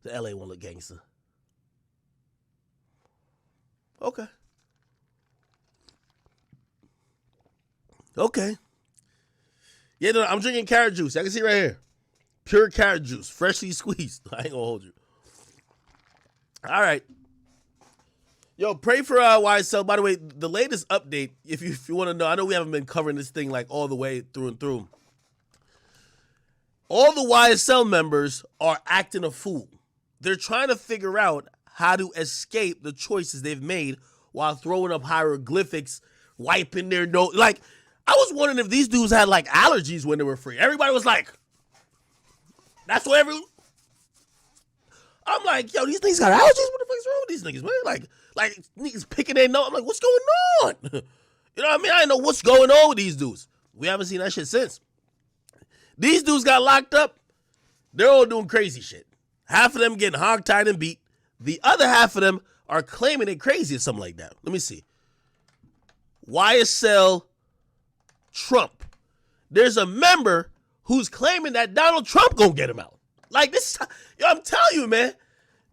The LA one look gangster. Okay. Okay. Yeah, no, I'm drinking carrot juice. I can see right here. Pure carrot juice, freshly squeezed. I ain't gonna hold you. All right. Yo, pray for YSL. By the way, the latest update, if you want to know, I know we haven't been covering this thing like all the way through and through. All the YSL members are acting a fool. They're trying to figure out how to escape the choices they've made while throwing up hieroglyphics, wiping their nose. Like, I was wondering if these dudes had like allergies when they were free. Everybody was like, that's what I'm like, yo, these niggas got allergies? What the fuck's wrong with these niggas, man? Like niggas picking their nose. I'm like, what's going on? You know what I mean? I didn't know what's going on with these dudes. We haven't seen that shit since. These dudes got locked up. They're all doing crazy shit. Half of them getting hogtied and beat. The other half of them are claiming they're crazy or something like that. Let me see. YSL Trump. There's a member who's claiming that Donald Trump gonna get him out. Like this, yo, I'm telling you, man,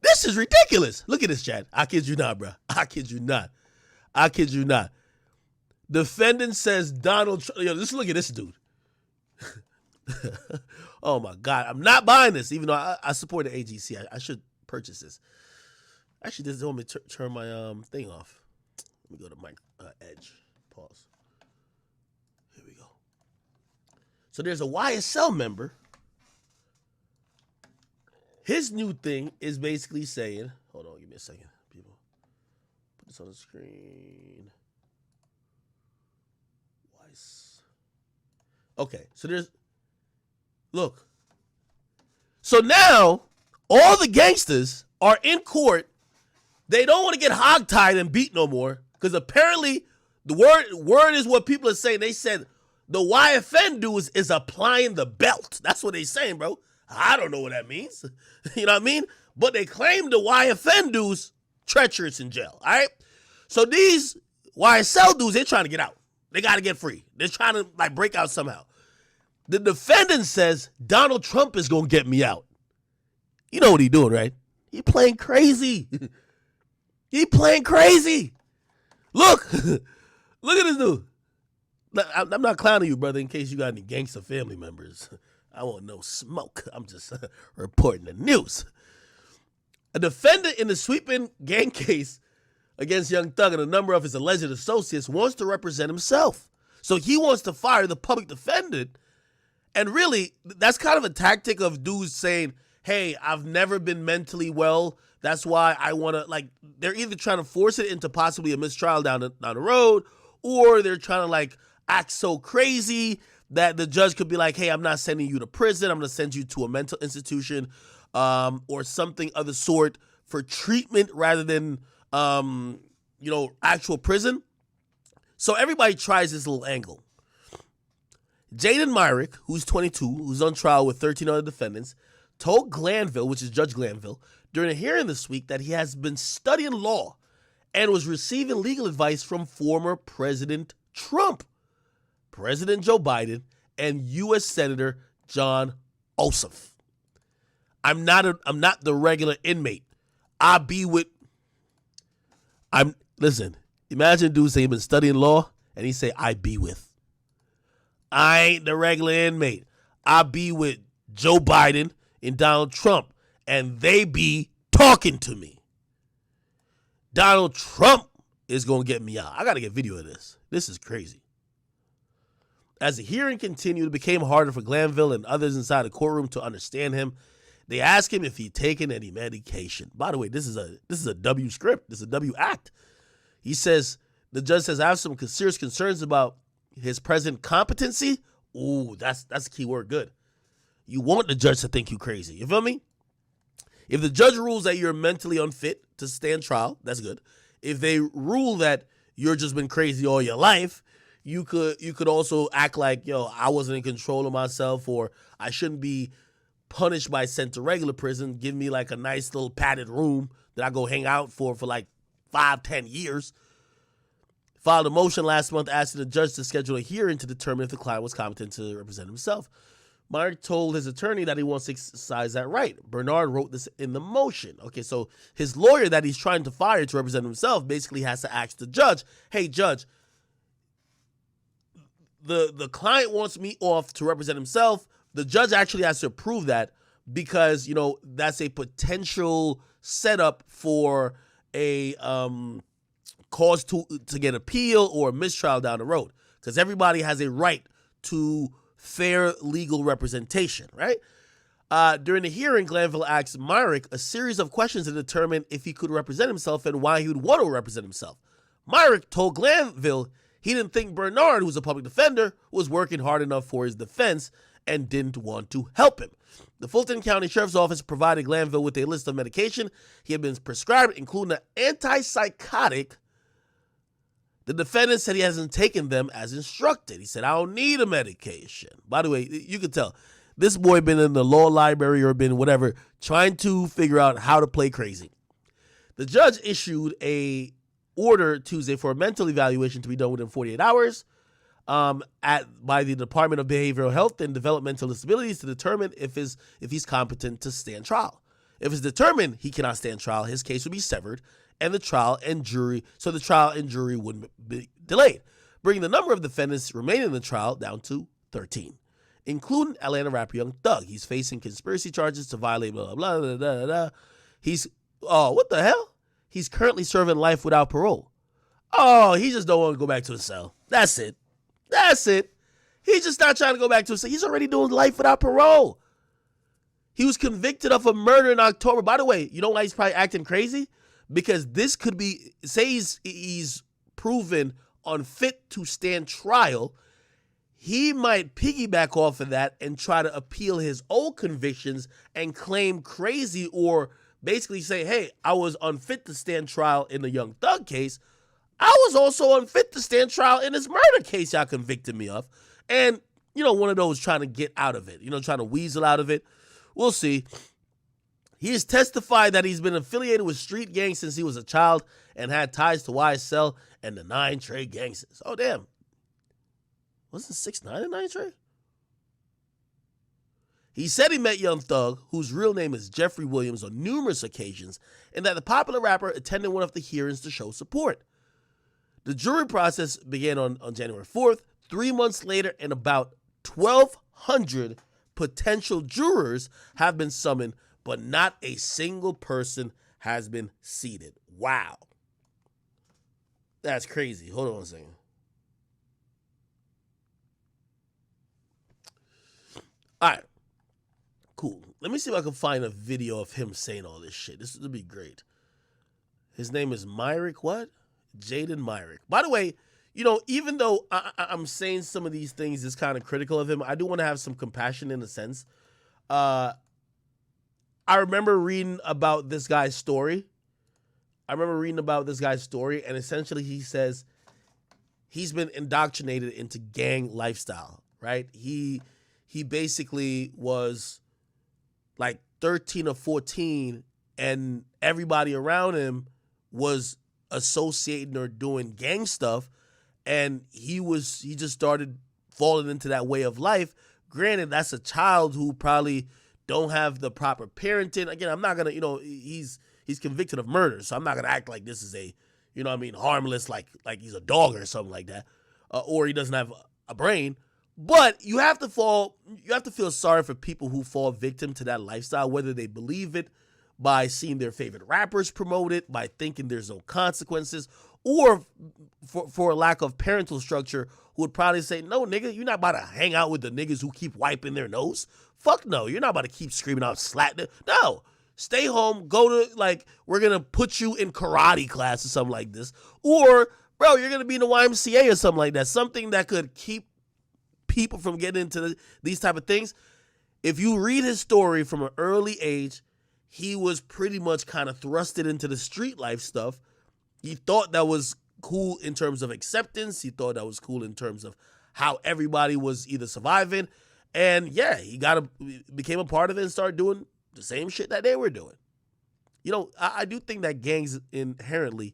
this is ridiculous. Look at this, Chad. I kid you not, bro. I kid you not. I kid you not. Defendant says Donald Trump. Yo, just look at this dude. Oh my God, I'm not buying this, even though I support the AGC. I should purchase this. Actually, this is want me to turn my thing off. Let me go to my Edge. Pause. Here we go. So there's a YSL member. His new thing is basically saying, hold on, give me a second, people. Put this on the screen. Okay, so there's, look. So now, all the gangsters are in court. They don't want to get hogtied and beat no more, because apparently the word is what people are saying. They said the YFN dudes is applying the belt. That's what they saying, bro. I don't know what that means. You know what I mean? But they claim the YFN dudes treacherous in jail, all right? So these YSL dudes, they're trying to get out. They got to get free. They're trying to like break out somehow. The defendant says Donald Trump is going to get me out. You know what he doing, right? He playing crazy. He playing crazy. Look. Look at this dude. I'm not clowning you, brother, in case you got any gangster family members. I want no smoke. I'm just reporting the news. A defendant in the sweeping gang case against Young Thug and a number of his alleged associates wants to represent himself. So he wants to fire the public defendant. And really, that's kind of a tactic of dudes saying, hey, I've never been mentally well. That's why I want to, like, they're either trying to force it into possibly a mistrial down the road, or they're trying to, like, act so crazy that the judge could be like, hey, I'm not sending you to prison. I'm going to send you to a mental institution or something of the sort for treatment rather than, actual prison. So everybody tries this little angle. Jaden Myrick, who's 22, who's on trial with 13 other defendants, told Glanville, which is Judge Glanville, during a hearing this week that he has been studying law and was receiving legal advice from former President Trump, President Joe Biden, and U.S. Senator John Ossoff. I'm not the regular inmate. Listen, imagine dude say he's been studying law and he say, I be with. I ain't the regular inmate. I be with Joe Biden and Donald Trump, and they be talking to me. Donald Trump is going to get me out. I got to get video of this. This is crazy. As the hearing continued, it became harder for Glanville and others inside the courtroom to understand him. They asked him if he'd taken any medication. By the way, this is a W script. This is a W act. He says, the judge says, I have some serious concerns about his present competency. Ooh, that's a key word. Good. You want the judge to think you crazy. You feel me? If the judge rules that you're mentally unfit to stand trial, that's good. If they rule that you're just been crazy all your life, you could also act like, yo, I wasn't in control of myself, or I shouldn't be punished by sent to regular prison. Give me like a nice little padded room that I go hang out for like 5-10 years. Filed a motion last month asking the judge to schedule a hearing to determine if the client was competent to represent himself. Myrick told his attorney that he wants to exercise that right. Bernard wrote this in the motion. Okay, so his lawyer that he's trying to fire to represent himself basically has to ask the judge, hey, judge, the client wants me off to represent himself. The judge actually has to approve that because, you know, that's a potential setup for a cause to get appeal or a mistrial down the road, because everybody has a right to fair legal representation, right? During the hearing, Glanville asked Myrick a series of questions to determine if he could represent himself and why he would want to represent himself. Myrick told Glanville he didn't think Bernard, who's a public defender, was working hard enough for his defense and didn't want to help him. The Fulton County Sheriff's Office provided Glanville with a list of medication he had been prescribed, including an antipsychotic. The defendant said he hasn't taken them as instructed. He said, I don't need a medication. By the way, you can tell this boy been in the law library or been whatever, trying to figure out how to play crazy. The judge issued a order Tuesday for a mental evaluation to be done within 48 hours by the Department of Behavioral Health and Developmental Disabilities to determine if he's competent to stand trial. If it's determined he cannot stand trial, his case would be severed, and the trial and jury wouldn't be delayed, bringing the number of defendants remaining in the trial down to 13, including Atlanta rapper Young Thug. He's facing conspiracy charges to violate blah, blah, blah, blah, blah. What the hell? He's currently serving life without parole. Oh, he just don't want to go back to the cell. That's it. He's just not trying to go back to the cell. He's already doing life without parole. He was convicted of a murder in October. By the way, you know why he's probably acting crazy? Because this could be, say he's proven unfit to stand trial, he might piggyback off of that and try to appeal his old convictions and claim crazy, or basically say, hey, I was unfit to stand trial in the Young Thug case. I was also unfit to stand trial in this murder case y'all convicted me of. And, you know, one of those trying to get out of it, trying to weasel out of it. We'll see. He has testified that he's been affiliated with street gangs since he was a child and had ties to YSL and the 9 Trey gangsters. Oh, damn. Wasn't 6ix9ine a 9 Trey? He said he met Young Thug, whose real name is Jeffrey Williams, on numerous occasions, and that the popular rapper attended one of the hearings to show support. The jury process began on January 4th. 3 months later, and about 1,200 potential jurors have been summoned, but not a single person has been seated. Wow. That's crazy. Hold on a second. All right. Cool. Let me see if I can find a video of him saying all this shit. This would be great. His name is Myrick what? Jaden Myrick. By the way, even though I'm saying some of these things is kind of critical of him, I do want to have some compassion in a sense. I remember reading about this guy's story. And essentially he says he's been indoctrinated into gang lifestyle, right? He basically was like 13 or 14, and everybody around him was associating or doing gang stuff, and he just started falling into that way of life. Granted, that's a child who probably don't have the proper parenting. Again, I'm not gonna, he's convicted of murder, so I'm not gonna act like this is a, harmless, like he's a dog or something like that, or he doesn't have a brain. But you have to feel sorry for people who fall victim to that lifestyle, whether they believe it by seeing their favorite rappers promote it, by thinking there's no consequences, or for a lack of parental structure, who would probably say, no, nigga, you're not about to hang out with the niggas who keep wiping their nose. Fuck no, you're not about to keep screaming out, slap. No, stay home, go to, we're going to put you in karate class or something like this. Or, bro, you're going to be in the YMCA or something like that, something that could keep people from getting into these type of things. If you read his story from an early age, he was pretty much kind of thrusted into the street life stuff. He thought that was cool in terms of acceptance. He thought that was cool in terms of how everybody was either surviving. And yeah, he became a part of it and started doing the same shit that they were doing. I do think that gangs inherently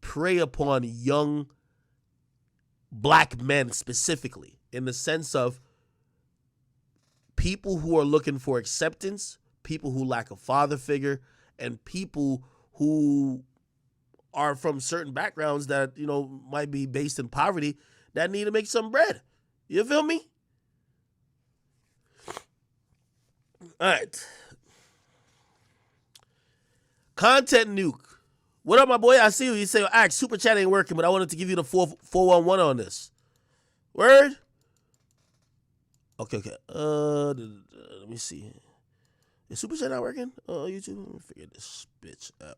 prey upon young black men specifically, in the sense of people who are looking for acceptance, people who lack a father figure, and people who are from certain backgrounds that, might be based in poverty that need to make some bread. You feel me? All right. Content nuke. What up, my boy? I see you. You say, Act, super chat ain't working, but I wanted to give you the 411 on this. Word? Okay. Let me see. Is super chat not working? YouTube? Let me figure this bitch out.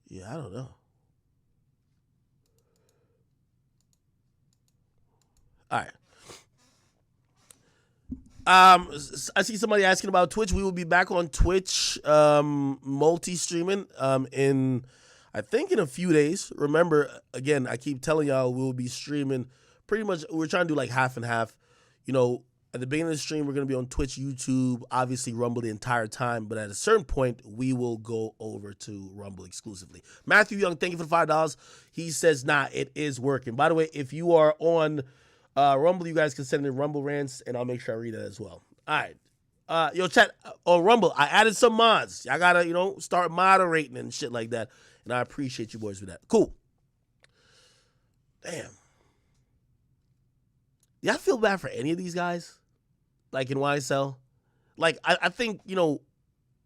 Yeah, I don't know. All right. I see somebody asking about Twitch. We will be back on Twitch, multi-streaming, in a few days. Remember, again, I keep telling y'all we'll be streaming pretty much. We're trying to do like half and half. At the beginning of the stream, we're going to be on Twitch, YouTube, obviously Rumble the entire time. But at a certain point, we will go over to Rumble exclusively. Matthew Young, thank you for the $5. He says, nah, it is working. By the way, if you are on Rumble, you guys can send in Rumble rants, and I'll make sure I read it as well. All right. Yo, chat, on Rumble, I added some mods. I got to, start moderating and shit like that. And I appreciate you boys for that. Cool. Damn. Y'all feel bad for any of these guys? Like in YSL? Like, I think,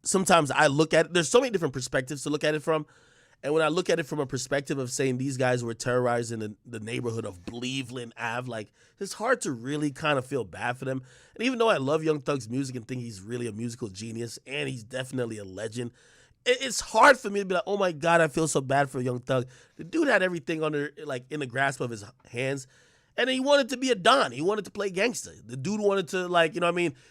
sometimes I look at it. There's so many different perspectives to look at it from. And when I look at it from a perspective of saying these guys were terrorizing the neighborhood of Cleveland Ave, like, it's hard to really kind of feel bad for them. And even though I love Young Thug's music and think he's really a musical genius, and he's definitely a legend, it's hard for me to be like, oh my God, I feel so bad for Young Thug. The dude had everything in the grasp of his hands. And he wanted to be a Don. He wanted to play gangster. The dude wanted to,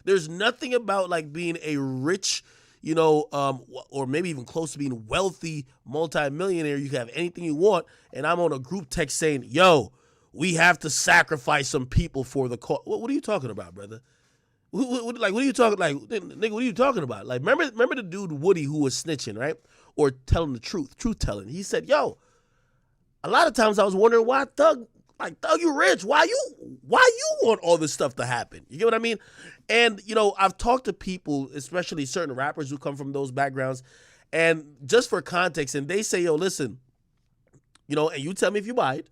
there's nothing about, being a rich, or maybe even close to being wealthy multimillionaire. You can have anything you want. And I'm on a group text saying, yo, we have to sacrifice some people for the cause. What are you talking about, brother? What are you talking, nigga, what are you talking about? Like, remember the dude Woody who was snitching, right? Or telling the truth telling. He said, yo, a lot of times I was wondering why Thug, you rich. Why you want all this stuff to happen? You get what I mean? And, I've talked to people, especially certain rappers who come from those backgrounds, and just for context, and they say, yo, listen, and you tell me if you buy it,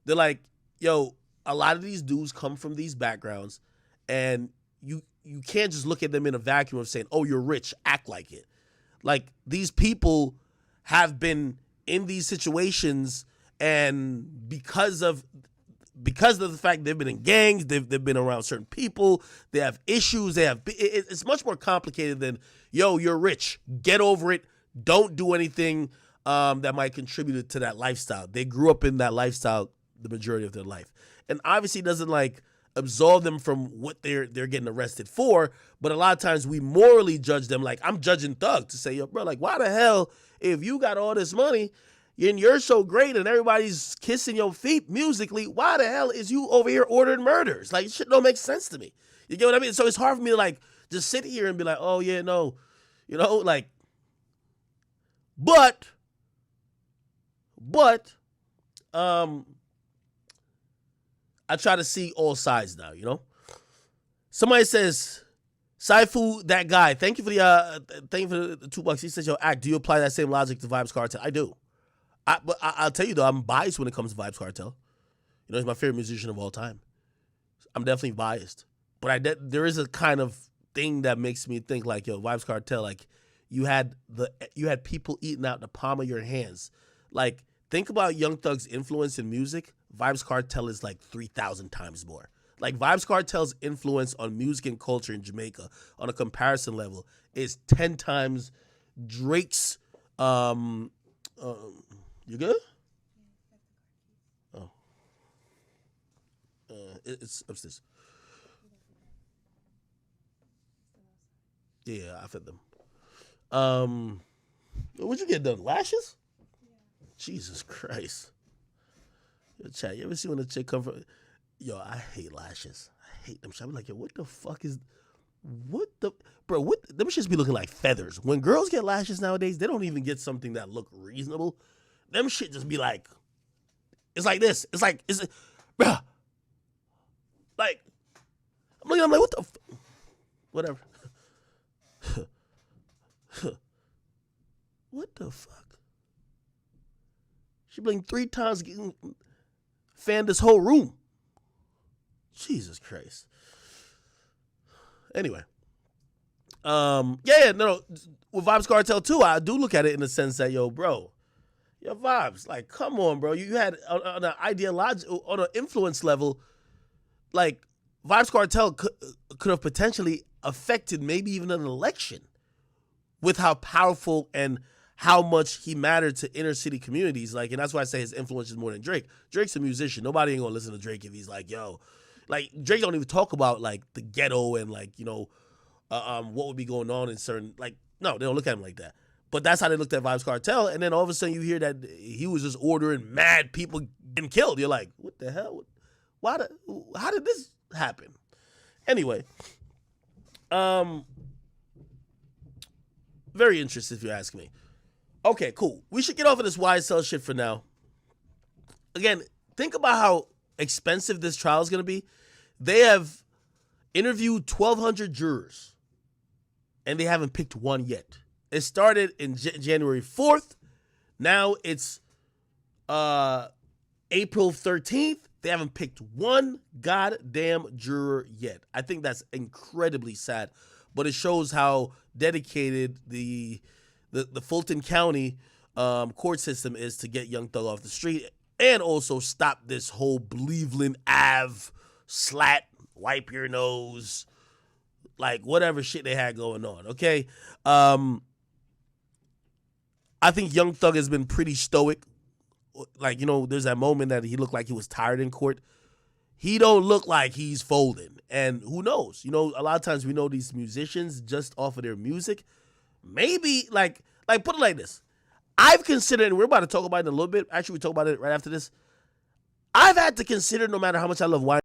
they're like, yo, a lot of these dudes come from these backgrounds, and you can't just look at them in a vacuum of saying, oh, you're rich, act like it. Like, these people have been in these situations, and because of the fact they've been in gangs, they've been around certain people, they have issues, it's much more complicated than, yo, you're rich, get over it, don't do anything that might contribute to that lifestyle. They grew up in that lifestyle the majority of their life. And obviously it doesn't absolve them from what they're getting arrested for, but a lot of times we morally judge them. Like, I'm judging Thug to say, yo, bro, why the hell, if you got all this money and you're so great and everybody's kissing your feet musically, why the hell is you over here ordering murders? Like, shit don't make sense to me. You get what I mean? So it's hard for me to just sit here and be like, oh yeah, no, but I try to see all sides now, Somebody says, Saifu, that guy, thank you for the $2. He says, yo, Act, do you apply that same logic to Vybz Kartel? I do. But I'll tell you, though, I'm biased when it comes to Vybz Kartel. He's my favorite musician of all time. I'm definitely biased. But there is a kind of thing that makes me think, yo, Vybz Kartel, you had people eating out the palm of your hands. Think about Young Thug's influence in music. Vybz Kartel is 3,000 times more. Vybz Kartel's influence on music and culture in Jamaica on a comparison level is 10 times Drake's, you good? Oh. It's upstairs. Yeah, I fed them. What'd you get done? Lashes? Yeah. Jesus Christ. Yo, chat, you ever see when a chick come from... Yo, I hate lashes. I hate them. I'm like, yo, what the fuck is... Bro, them shits be looking like feathers. When girls get lashes nowadays, they don't even get something that look reasonable. them shit just be like, it's like this. It's like, bruh. Like, I'm like, what the whatever. What the fuck? She blinked 3 times, getting fanned this whole room. Jesus Christ. Anyway. No. With Vibes Cartel too, I do look at it in the sense that, yo, bro, your Vibes, like, come on, bro. You had on an ideological, on an influence level, like, Vibes Cartel could have potentially affected maybe even an election with how powerful and how much he mattered to inner city communities. Like, and that's why I say his influence is more than Drake. Drake's a musician. Nobody ain't gonna listen to Drake if he's like, yo, like, Drake don't even talk about like the ghetto and like, what would be going on in certain, like, no, they don't look at him like that. But that's how they looked at Vibes Cartel. And then all of a sudden you hear that he was just ordering mad people getting killed. You're like, what the hell? How did this happen? Anyway, very interested if you ask me. Okay, cool. We should get off of this YSL shit for now. Again, think about how expensive this trial is going to be. They have interviewed 1,200 jurors, and they haven't picked one yet. It started in January 4th. Now it's April 13th. They haven't picked one goddamn juror yet. I think that's incredibly sad, but it shows how dedicated the Fulton County court system is to get Young Thug off the street and also stop this whole Cleveland Ave slat, wipe your nose, like whatever shit they had going on, okay? I think Young Thug has been pretty stoic. Like, there's that moment that he looked like he was tired in court. He don't look like he's folding. And who knows? A lot of times we know these musicians just off of their music. Maybe, like put it like this. I've considered, and we're about to talk about it in a little bit. Actually, we talk about it right after this. I've had to consider, no matter how much I love wine.